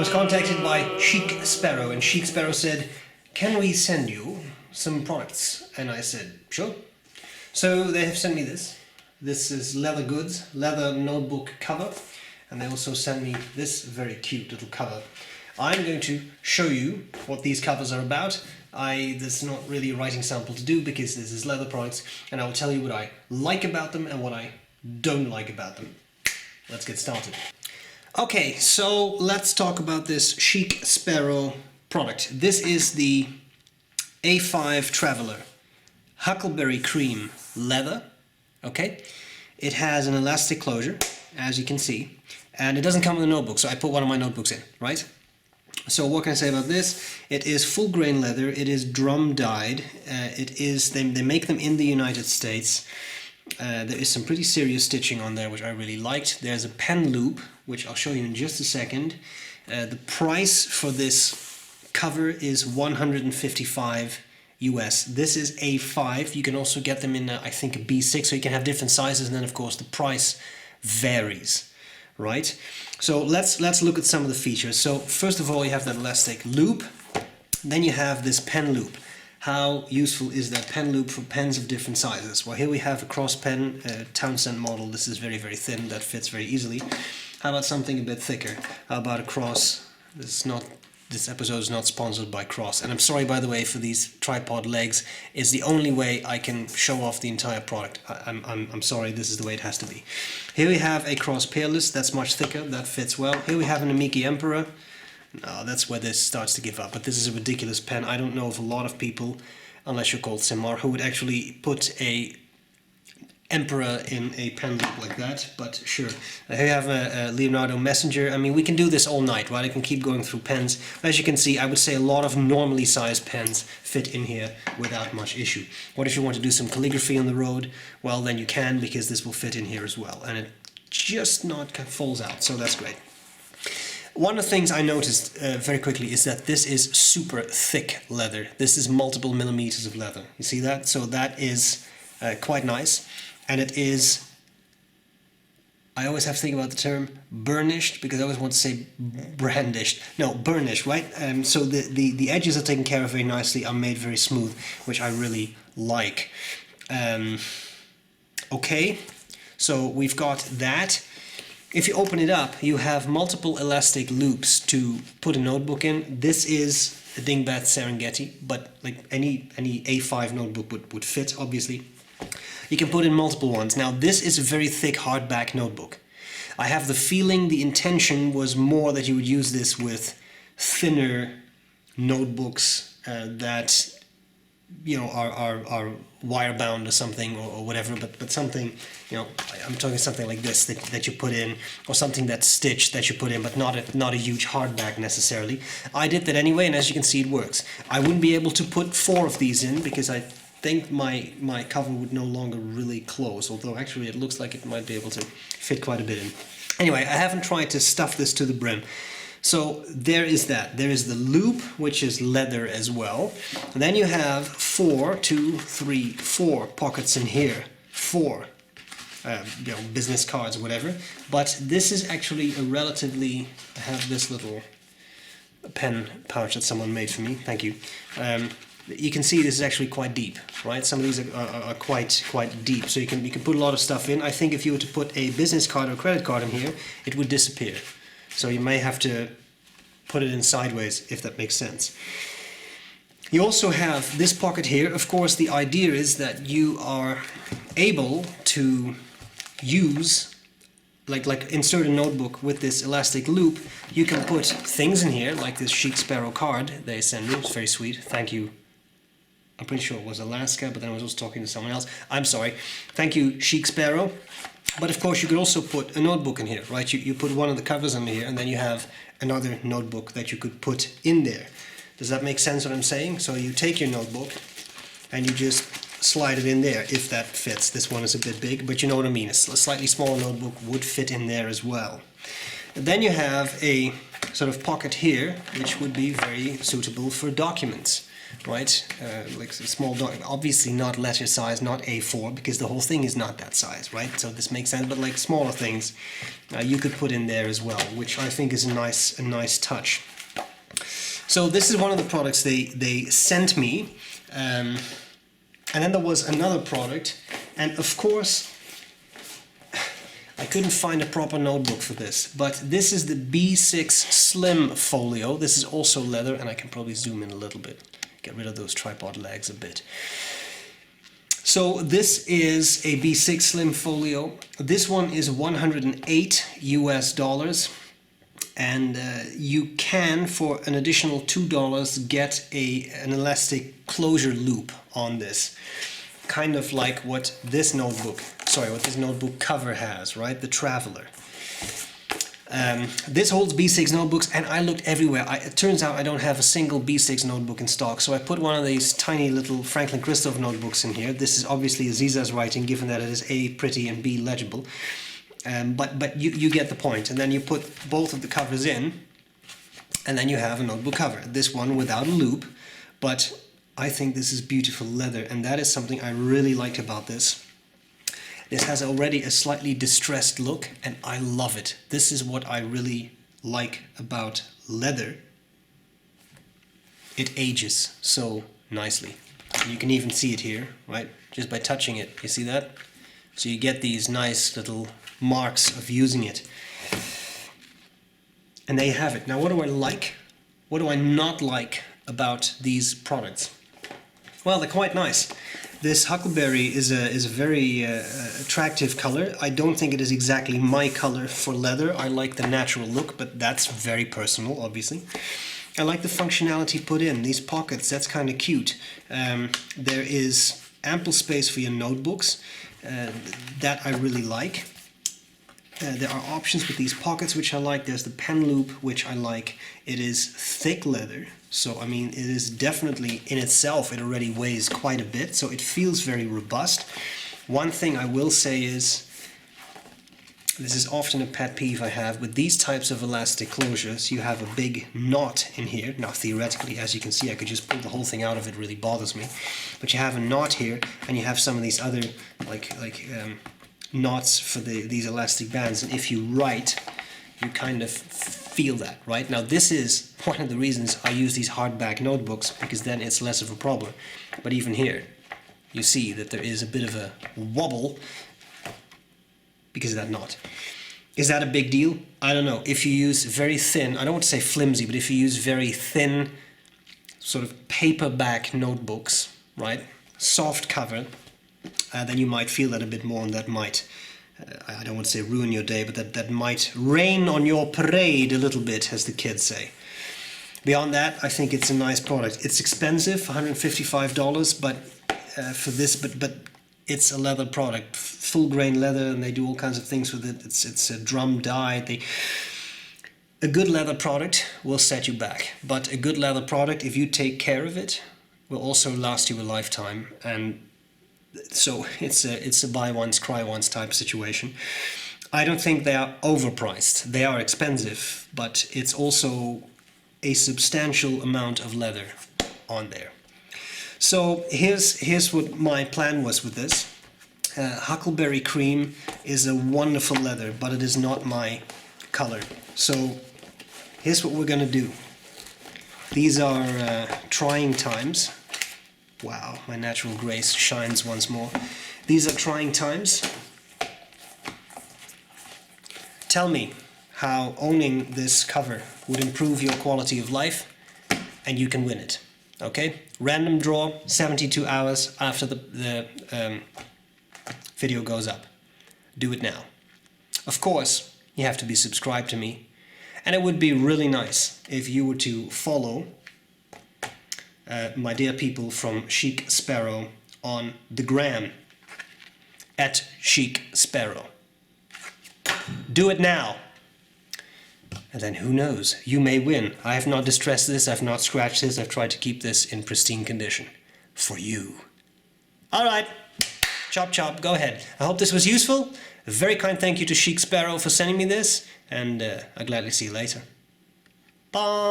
was contacted by Chic Sparrow, and Chic Sparrow said, "Can we send you some products?" And I said, "Sure." So they have sent me this. This is leather goods, leather notebook cover, and they also sent me this very cute little cover. I'm going to show you what these covers are about. This is not really a writing sample to do because this is leather products, and I will tell you what I like about them and what I don't like about them. Let's get started. Okay, so let's talk about this Chic Sparrow product. This is the A5 Traveler Huckleberry Cream leather. Okay, it has an elastic closure, as you can see, and it doesn't come with a notebook, so I put one of my notebooks in, right? So what can I say about this? It is full grain leather, it is drum dyed, they make them in the United States. There is some pretty serious stitching on there, which I really liked. There's a pen loop, which I'll show you in just a second. The price for this cover is $155 US. This is A5. You can also get them in, I think, a B6, so you can have different sizes, and then of course the price varies, right? So let's look at some of the features. So first of all, you have that elastic loop. Then you have this pen loop. How useful is that pen loop for pens of different sizes? Well, here we have a cross pen, Townsend model. This is very, very thin. That fits very easily. How about something a bit thicker? How about a cross? This episode is not sponsored by Cross. And I'm sorry, by the way, for these tripod legs. It's the only way I can show off the entire product. I'm sorry, this is the way it has to be. Here we have a Cross Peerless. That's much thicker. That fits well. Here we have an Amiki Emperor. No, that's where this starts to give up. But this is a ridiculous pen. I don't know of a lot of people, unless you're called Simar, who would actually put a Emperor in a pen loop like that, but sure. Here you have a Leonardo Messenger. I mean, we can do this all night, right? I can keep going through pens. As you can see, I would say a lot of normally sized pens fit in here without much issue. What if you want to do some calligraphy on the road? Well, then you can, because this will fit in here as well. And it just not falls out, so that's great. One of the things I noticed very quickly is that this is super thick leather. This is multiple millimeters of leather. You see that? So that is quite nice. And it is, I always have to think about the term burnished, because I always want to say brandished. No, burnished, right? So the edges are taken care of very nicely, are made very smooth, which I really like. Okay, so we've got that. If you open it up, you have multiple elastic loops to put a notebook in. This is a Dingbat Serengeti, but like any A5 notebook would fit, obviously. You can put in multiple ones. Now, this is a very thick hardback notebook. I have the feeling the intention was more that you would use this with thinner notebooks that, you know, are wire bound or something, or whatever, but something, you know, I'm talking something like this that you put in, or something that's stitched that you put in, but not a huge hardback necessarily. I did that anyway, and as you can see, it works. I wouldn't be able to put 4 of these in, because I think my cover would no longer really close, although actually it looks like it might be able to fit quite a bit in. Anyway, I haven't tried to stuff this to the brim. So there is that. There is the loop, which is leather as well. And then you have 4 pockets in here. 4 you know, business cards or whatever. But this is actually a relatively, I have this little pen pouch that someone made for me. Thank you. You can see this is actually quite deep, right? Some of these are quite deep, so you can put a lot of stuff in. I think if you were to put a business card or credit card in here, it would disappear. So you may have to put it in sideways, if that makes sense. You also have this pocket here. Of course, the idea is that you are able to use, like insert a notebook with this elastic loop. You can put things in here, like this Chic Sparrow card they send me. It's very sweet. Thank you. I'm pretty sure it was Alaska, but then I was also talking to someone else. I'm sorry. Thank you, Chic Sparrow. But of course, you could also put a notebook in here, right? You put one of the covers under here, and then you have another notebook that you could put in there. Does that make sense what I'm saying? So you take your notebook, and you just slide it in there, if that fits. This one is a bit big, but you know what I mean. A slightly smaller notebook would fit in there as well. And then you have a sort of pocket here, which would be very suitable for documents. right? Like a small dog, obviously not letter size, not A4, because the whole thing is not that size, right? So this makes sense, but like smaller things you could put in there as well, which I think is a nice touch. So this is one of the products they sent me, and then there was another product, and of course I couldn't find a proper notebook for this, but this is the B6 Slim Folio. This is also leather, and I can probably zoom in a little bit, get rid of those tripod legs a bit. So this is a B6 Slim Folio. This one is $108 US, and you can, for an additional $2, get an elastic closure loop on this. Kind of like what this notebook cover has, right? The Traveler. This holds B6 notebooks, and I looked everywhere. It turns out I don't have a single B6 notebook in stock, so I put one of these tiny little Franklin Christoph notebooks in here. This is obviously Aziza's writing, given that it is A, pretty, and B, legible. But you get the point. And then you put both of the covers in, and then you have a notebook cover. This one without a loop, but I think this is beautiful leather, and that is something I really liked about this. This has already a slightly distressed look, and I love it. This is what I really like about leather. It ages so nicely. You can even see it here, right? Just by touching it. You see that? So you get these nice little marks of using it. And there you have it. Now, what do I like? What do I not like about these products? Well, they're quite nice. This huckleberry is a very attractive color. I don't think it is exactly my color for leather. I like the natural look, but that's very personal, obviously. I like the functionality put in. These pockets, that's kind of cute. There is ample space for your notebooks. That I really like. There are options with these pockets which I like. There's the pen loop, which I like. It is thick leather, so I mean it is definitely in itself, it already weighs quite a bit, so it feels very robust. One thing I will say is, this is often a pet peeve I have with these types of elastic closures. You have a big knot in here. Now theoretically, as you can see, I could just pull the whole thing out of it, really bothers me. But you have a knot here, and you have some of these other knots for these elastic bands, and if you write, you kind of feel that, right? Now this is one of the reasons I use these hardback notebooks, because then it's less of a problem. But even here, you see that there is a bit of a wobble because of that knot. Is that a big deal? I don't know. If you use very thin, I don't want to say flimsy, but if you use very thin sort of paperback notebooks, right? Soft cover, then you might feel that a bit more, and that might, I don't want to say ruin your day, but that might rain on your parade a little bit, as the kids say. Beyond that, I think it's a nice product. It's expensive, $155, but for this, but it's a leather product, full grain leather, and they do all kinds of things with it. It's a drum dyed. A good leather product will set you back, but a good leather product, if you take care of it, will also last you a lifetime. And so it's a buy once, cry once type situation. I don't think they are overpriced. They are expensive, but it's also a substantial amount of leather on there. So here's what my plan was with this. Huckleberry Cream is a wonderful leather, but it is not my color. So here's what we're gonna do. These are trying times. Wow, my natural grace shines once more. These are trying times. Tell me how owning this cover would improve your quality of life, and you can win it. Okay? Random draw, 72 hours after the video goes up. Do it now. Of course, you have to be subscribed to me, and it would be really nice if you were to follow my dear people from Chic Sparrow on the gram, at Chic Sparrow. Do it now! And then who knows, you may win. I have not distressed this, I've not scratched this, I've tried to keep this in pristine condition. For you. Alright, chop chop, go ahead. I hope this was useful. A very kind thank you to Chic Sparrow for sending me this, and I'll gladly see you later. Bye!